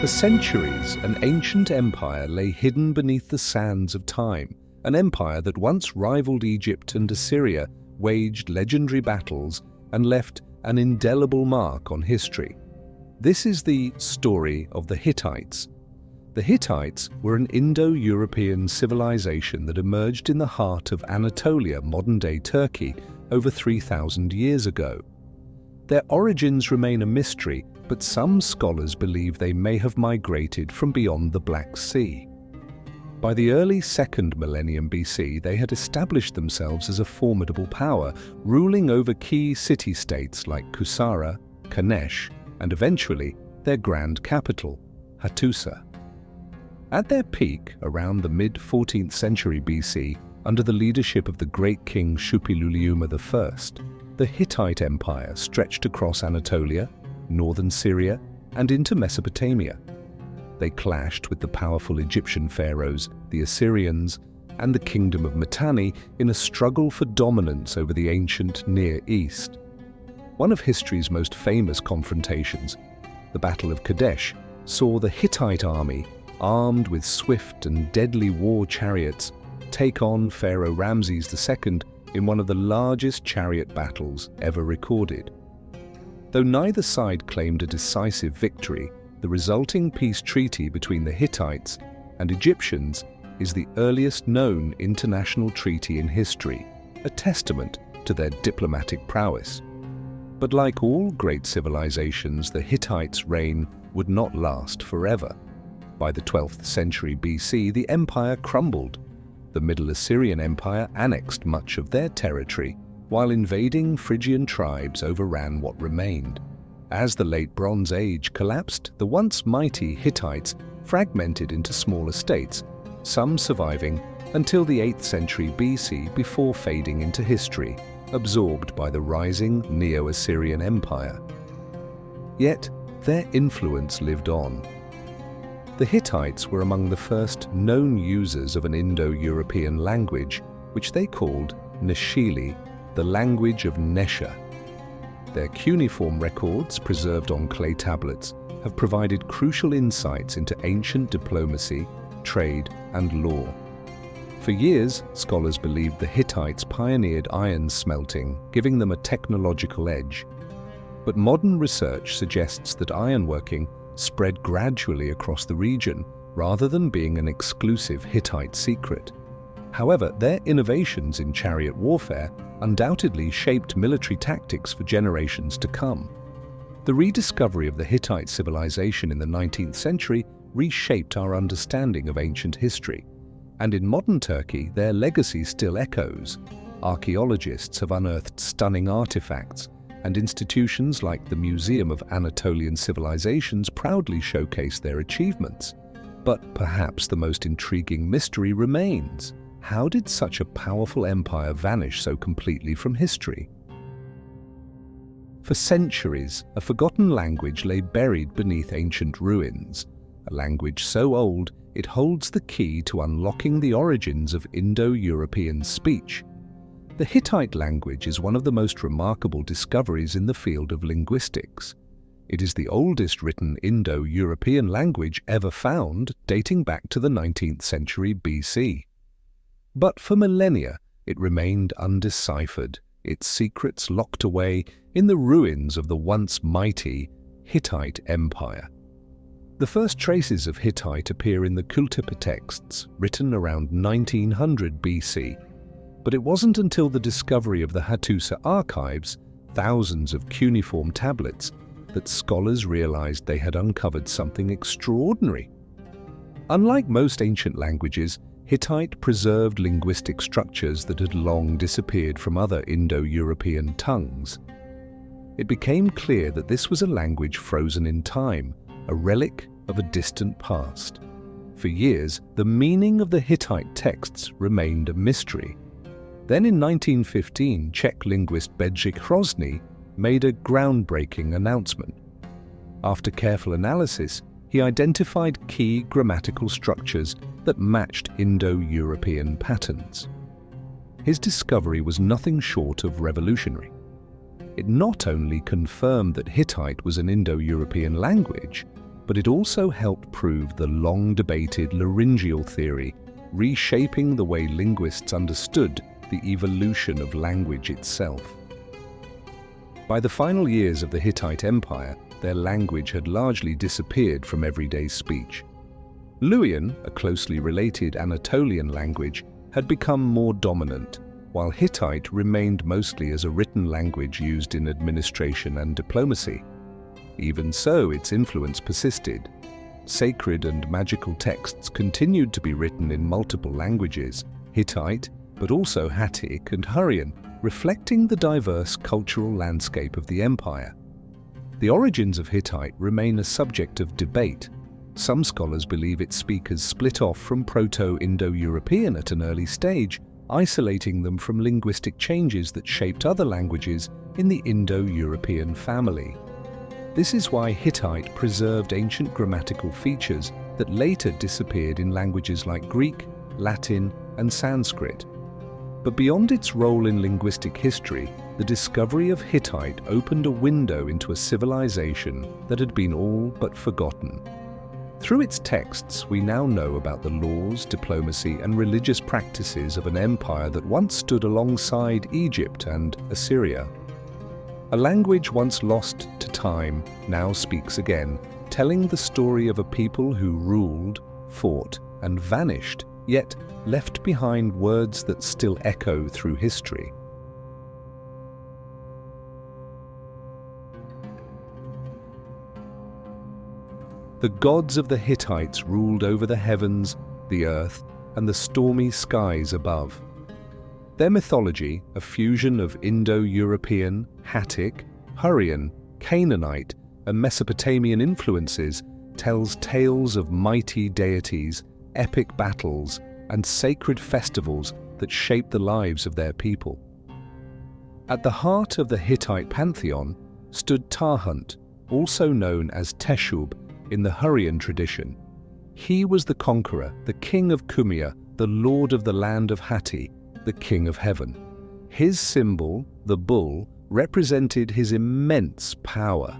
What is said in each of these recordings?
For centuries, an ancient empire lay hidden beneath the sands of time, an empire that once rivaled Egypt and Assyria, waged legendary battles, and left an indelible mark on history. This is the story of the Hittites. The Hittites were an Indo-European civilization that emerged in the heart of Anatolia, modern-day Turkey, over 3,000 years ago. Their origins remain a mystery, but some scholars believe they may have migrated from beyond the Black Sea. By the early 2nd millennium BC, they had established themselves as a formidable power, ruling over key city-states like Kusara, Kadesh, and eventually their grand capital, Hattusa. At their peak, around the mid-14th century BC, under the leadership of the great king Shuppiluliuma I, the Hittite Empire stretched across Anatolia, northern Syria, and into Mesopotamia. They clashed with the powerful Egyptian pharaohs, the Assyrians, and the kingdom of Mitanni in a struggle for dominance over the ancient Near East. One of history's most famous confrontations, the Battle of Kadesh, saw the Hittite army, armed with swift and deadly war chariots, take on Pharaoh Ramses II in one of the largest chariot battles ever recorded. Though neither side claimed a decisive victory, the resulting peace treaty between the Hittites and Egyptians is the earliest known international treaty in history, a testament to their diplomatic prowess. But like all great civilizations, the Hittites' reign would not last forever. By the 12th century BC, the empire crumbled. The Middle Assyrian Empire annexed much of their territory, while invading Phrygian tribes overran what remained. As the Late Bronze Age collapsed, the once mighty Hittites fragmented into smaller states, some surviving until the 8th century BC before fading into history, absorbed by the rising Neo-Assyrian Empire. Yet, their influence lived on. The Hittites were among the first known users of an Indo-European language, which they called Nashili, the language of Nesha. Their cuneiform records, preserved on clay tablets, have provided crucial insights into ancient diplomacy, trade, and law. For years, scholars believed the Hittites pioneered iron smelting, giving them a technological edge. But modern research suggests that ironworking spread gradually across the region, rather than being an exclusive Hittite secret. However, their innovations in chariot warfare undoubtedly shaped military tactics for generations to come. The rediscovery of the Hittite civilization in the 19th century reshaped our understanding of ancient history, and in modern Turkey, their legacy still echoes. Archaeologists have unearthed stunning artifacts, and institutions like the Museum of Anatolian Civilizations proudly showcase their achievements. But perhaps the most intriguing mystery remains. How did such a powerful empire vanish so completely from history? For centuries, a forgotten language lay buried beneath ancient ruins, a language so old it holds the key to unlocking the origins of Indo-European speech. The Hittite language is one of the most remarkable discoveries in the field of linguistics. It is the oldest written Indo-European language ever found, dating back to the 19th century BC. But for millennia, it remained undeciphered, its secrets locked away in the ruins of the once mighty Hittite Empire. The first traces of Hittite appear in the Kultepe texts, written around 1900 BC. But it wasn't until the discovery of the Hattusa archives, thousands of cuneiform tablets, that scholars realized they had uncovered something extraordinary. Unlike most ancient languages, Hittite preserved linguistic structures that had long disappeared from other Indo-European tongues. It became clear that this was a language frozen in time, a relic of a distant past. For years, the meaning of the Hittite texts remained a mystery. Then in 1915, Czech linguist Bedřich Hrozný made a groundbreaking announcement. After careful analysis, he identified key grammatical structures that matched Indo-European patterns. His discovery was nothing short of revolutionary. It not only confirmed that Hittite was an Indo-European language, but it also helped prove the long-debated laryngeal theory, reshaping the way linguists understood the evolution of language itself. By the final years of the Hittite Empire, their language had largely disappeared from everyday speech. Luwian, a closely related Anatolian language, had become more dominant, while Hittite remained mostly as a written language used in administration and diplomacy. Even so, its influence persisted. Sacred and magical texts continued to be written in multiple languages, Hittite, but also Hattic and Hurrian, reflecting the diverse cultural landscape of the empire. The origins of Hittite remain a subject of debate. Some scholars believe its speakers split off from Proto-Indo-European at an early stage, isolating them from linguistic changes that shaped other languages in the Indo-European family. This is why Hittite preserved ancient grammatical features that later disappeared in languages like Greek, Latin, and Sanskrit. But beyond its role in linguistic history, the discovery of Hittite opened a window into a civilization that had been all but forgotten. Through its texts, we now know about the laws, diplomacy, and religious practices of an empire that once stood alongside Egypt and Assyria. A language once lost to time now speaks again, telling the story of a people who ruled, fought, and vanished, yet left behind words that still echo through history. The gods of the Hittites ruled over the heavens, the earth, and the stormy skies above. Their mythology, a fusion of Indo-European, Hattic, Hurrian, Canaanite, and Mesopotamian influences, tells tales of mighty deities, epic battles, and sacred festivals that shaped the lives of their people. At the heart of the Hittite pantheon stood Tahunt, also known as Teshub in the Hurrian tradition. He was the conqueror, the king of Kumia, the lord of the land of Hatti, the king of heaven. His symbol, the bull, represented his immense power.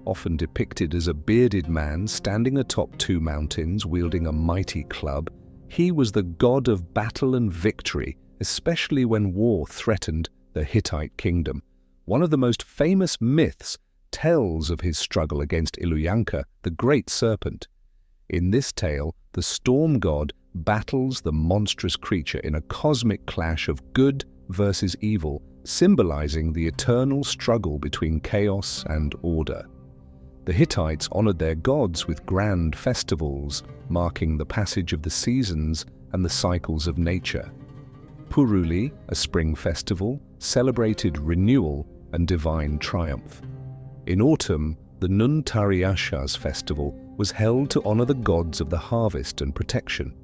Often depicted as a bearded man standing atop two mountains wielding a mighty club, he was the god of battle and victory, especially when war threatened the Hittite kingdom. One of the most famous myths tells of his struggle against Iluyanka, the great serpent. In this tale, the storm god battles the monstrous creature in a cosmic clash of good versus evil, symbolizing the eternal struggle between chaos and order. The Hittites honored their gods with grand festivals, marking the passage of the seasons and the cycles of nature. Puruli, a spring festival, celebrated renewal and divine triumph. In autumn, the Nuntariashas festival was held to honor the gods of the harvest and protection.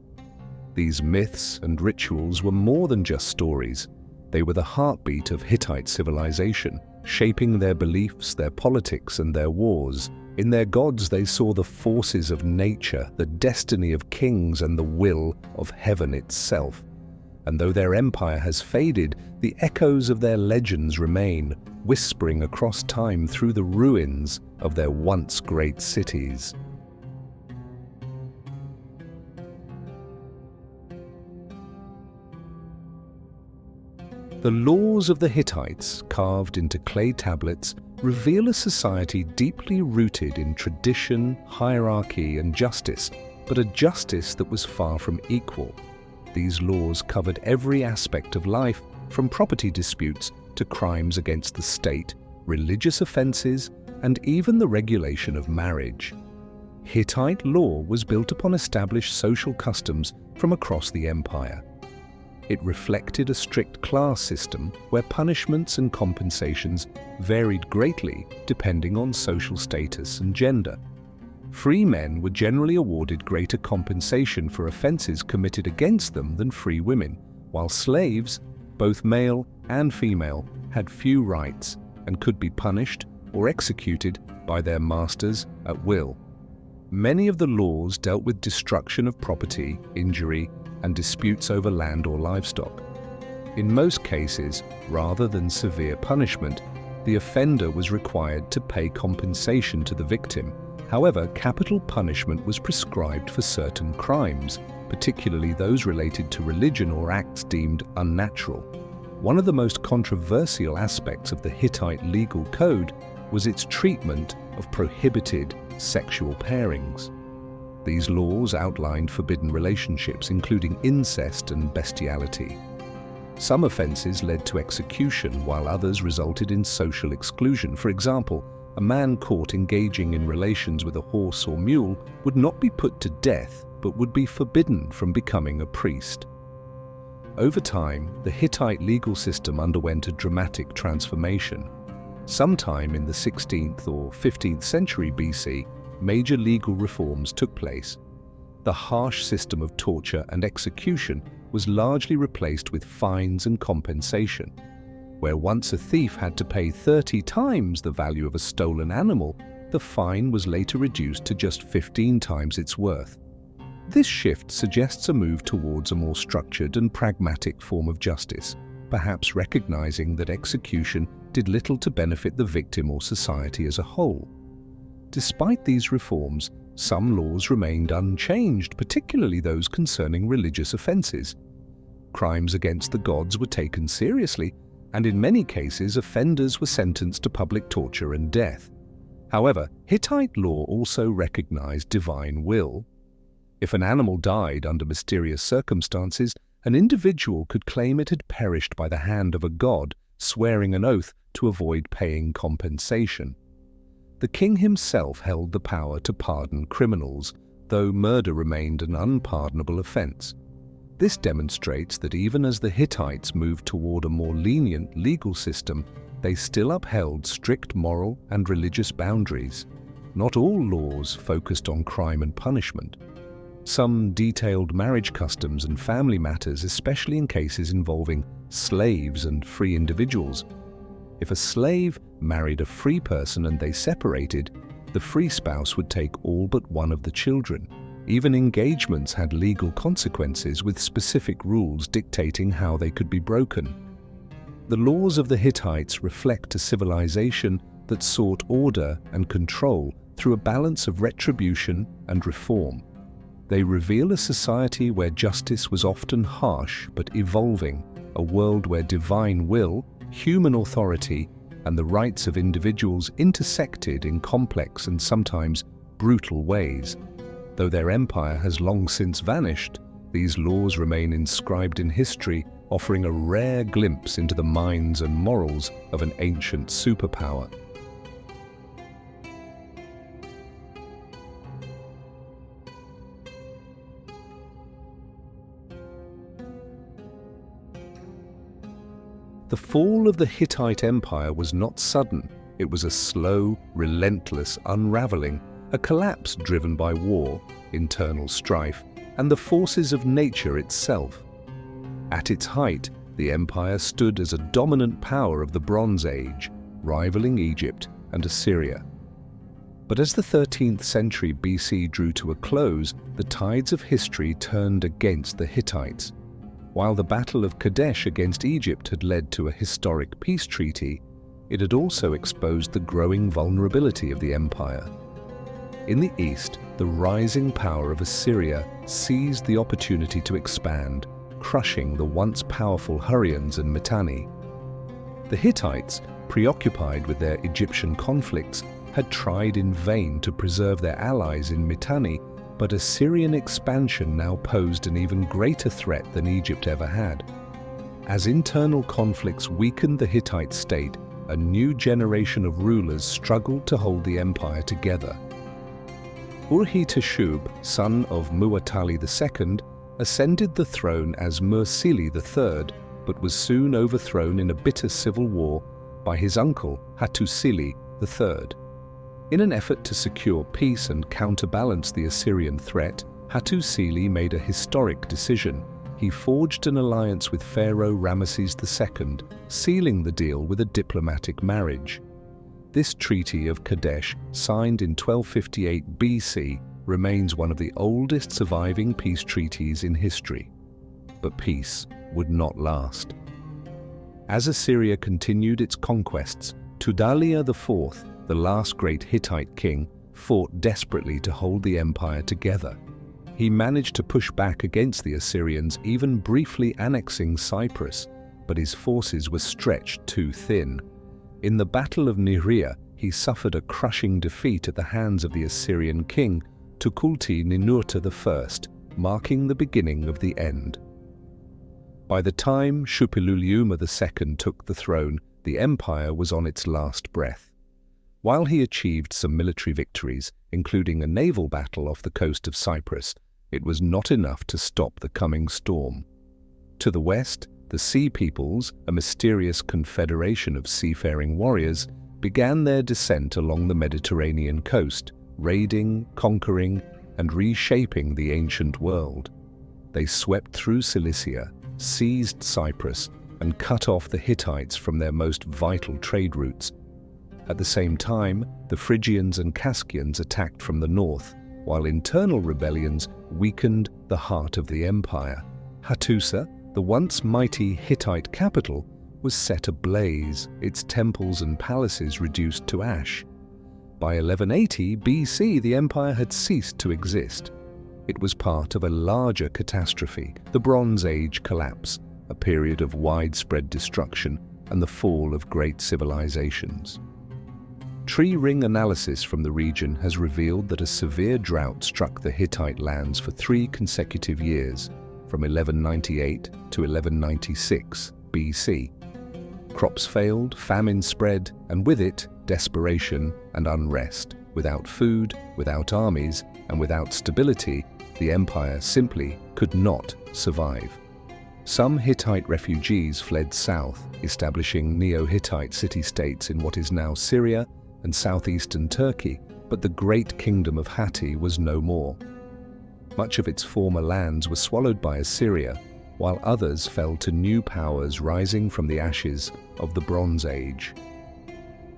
These myths and rituals were more than just stories. They were the heartbeat of Hittite civilization, shaping their beliefs, their politics, and their wars. In their gods they saw the forces of nature, the destiny of kings, and the will of heaven itself. And though their empire has faded, the echoes of their legends remain, whispering across time through the ruins of their once great cities. The laws of the Hittites, carved into clay tablets, reveal a society deeply rooted in tradition, hierarchy, and justice, but a justice that was far from equal. These laws covered every aspect of life, from property disputes to crimes against the state, religious offenses, and even the regulation of marriage. Hittite law was built upon established social customs from across the empire. It reflected a strict class system where punishments and compensations varied greatly depending on social status and gender. Free men were generally awarded greater compensation for offenses committed against them than free women, while slaves, both male and female, had few rights and could be punished or executed by their masters at will. Many of the laws dealt with destruction of property, injury, and disputes over land or livestock. In most cases, rather than severe punishment, the offender was required to pay compensation to the victim, However, capital punishment was prescribed for certain crimes, particularly those related to religion or acts deemed unnatural. One of the most controversial aspects of the Hittite legal code was its treatment of prohibited sexual pairings. These laws outlined forbidden relationships, including incest and bestiality. Some offenses led to execution, while others resulted in social exclusion. For example, a man caught engaging in relations with a horse or mule would not be put to death, but would be forbidden from becoming a priest. Over time, the Hittite legal system underwent a dramatic transformation. Sometime in the 16th or 15th century BC, major legal reforms took place. The harsh system of torture and execution was largely replaced with fines and compensation. Where once a thief had to pay 30 times the value of a stolen animal, the fine was later reduced to just 15 times its worth. This shift suggests a move towards a more structured and pragmatic form of justice, perhaps recognizing that execution did little to benefit the victim or society as a whole. Despite these reforms, some laws remained unchanged, particularly those concerning religious offenses. Crimes against the gods were taken seriously, and in many cases offenders were sentenced to public torture and death. However, Hittite law also recognized divine will. If an animal died under mysterious circumstances, an individual could claim it had perished by the hand of a god, swearing an oath to avoid paying compensation. The king himself held the power to pardon criminals, though murder remained an unpardonable offense. This demonstrates that even as the Hittites moved toward a more lenient legal system, they still upheld strict moral and religious boundaries. Not all laws focused on crime and punishment. Some detailed marriage customs and family matters, especially in cases involving slaves and free individuals. If a slave married a free person and they separated, the free spouse would take all but one of the children. Even engagements had legal consequences, with specific rules dictating how they could be broken. The laws of the Hittites reflect a civilization that sought order and control through a balance of retribution and reform. They reveal a society where justice was often harsh but evolving, a world where divine will, human authority, and the rights of individuals intersected in complex and sometimes brutal ways. Though their empire has long since vanished, these laws remain inscribed in history, offering a rare glimpse into the minds and morals of an ancient superpower. The fall of the Hittite Empire was not sudden. It was a slow, relentless unraveling, a collapse driven by war, internal strife, and the forces of nature itself. At its height, the empire stood as a dominant power of the Bronze Age, rivaling Egypt and Assyria. But as the 13th century BC drew to a close, the tides of history turned against the Hittites. While the Battle of Kadesh against Egypt had led to a historic peace treaty, it had also exposed the growing vulnerability of the empire. In the east, the rising power of Assyria seized the opportunity to expand, crushing the once powerful Hurrians and Mitanni. The Hittites, preoccupied with their Egyptian conflicts, had tried in vain to preserve their allies in Mitanni, but Assyrian expansion now posed an even greater threat than Egypt ever had. As internal conflicts weakened the Hittite state, a new generation of rulers struggled to hold the empire together. Urhi-Teshub, son of Muwatalli II, ascended the throne as Mursili III, but was soon overthrown in a bitter civil war by his uncle Hattusili III. In an effort to secure peace and counterbalance the Assyrian threat, Hattusili made a historic decision. He forged an alliance with Pharaoh Ramses II, sealing the deal with a diplomatic marriage. This Treaty of Kadesh, signed in 1258 BC, remains one of the oldest surviving peace treaties in history. But peace would not last. As Assyria continued its conquests, Tudaliya IV, the last great Hittite king, fought desperately to hold the empire together. He managed to push back against the Assyrians, even briefly annexing Cyprus, but his forces were stretched too thin. In the Battle of Nehria, he suffered a crushing defeat at the hands of the Assyrian king Tukulti-Ninurta I, marking the beginning of the end. By the time Shuppiluliuma II took the throne, the empire was on its last breath. While he achieved some military victories, including a naval battle off the coast of Cyprus, it was not enough to stop the coming storm. To the west, the Sea Peoples, a mysterious confederation of seafaring warriors, began their descent along the Mediterranean coast, raiding, conquering, and reshaping the ancient world. They swept through Cilicia, seized Cyprus, and cut off the Hittites from their most vital trade routes. At the same time, the Phrygians and Kaskians attacked from the north, while internal rebellions weakened the heart of the empire. Hattusa, the once mighty Hittite capital, was set ablaze, its temples and palaces reduced to ash. By 1180 BC, the empire had ceased to exist. It was part of a larger catastrophe, the Bronze Age collapse, a period of widespread destruction and the fall of great civilizations. Tree ring analysis from the region has revealed that a severe drought struck the Hittite lands for 3 consecutive years, from 1198 to 1196 BC. Crops failed, famine spread, and with it, desperation and unrest. Without food, without armies, and without stability, the empire simply could not survive. Some Hittite refugees fled south, establishing Neo-Hittite city-states in what is now Syria and southeastern Turkey, but the great kingdom of Hatti was no more. Much of its former lands were swallowed by Assyria, while others fell to new powers rising from the ashes of the Bronze Age.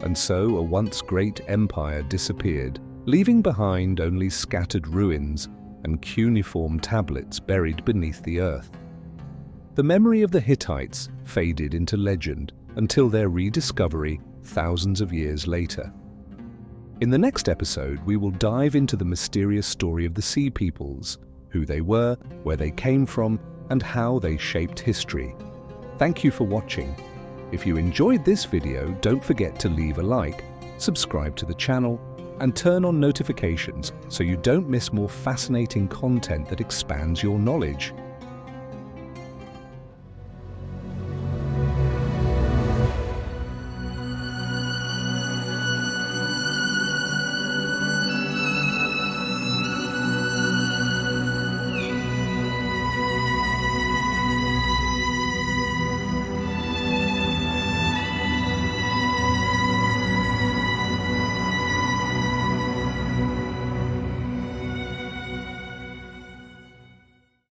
And so a once great empire disappeared, leaving behind only scattered ruins and cuneiform tablets buried beneath the earth. The memory of the Hittites faded into legend until their rediscovery thousands of years later. In the next episode, we will dive into the mysterious story of the Sea Peoples, who they were, where they came from, and how they shaped history. Thank you for watching. If you enjoyed this video, don't forget to leave a like, subscribe to the channel, and turn on notifications so you don't miss more fascinating content that expands your knowledge.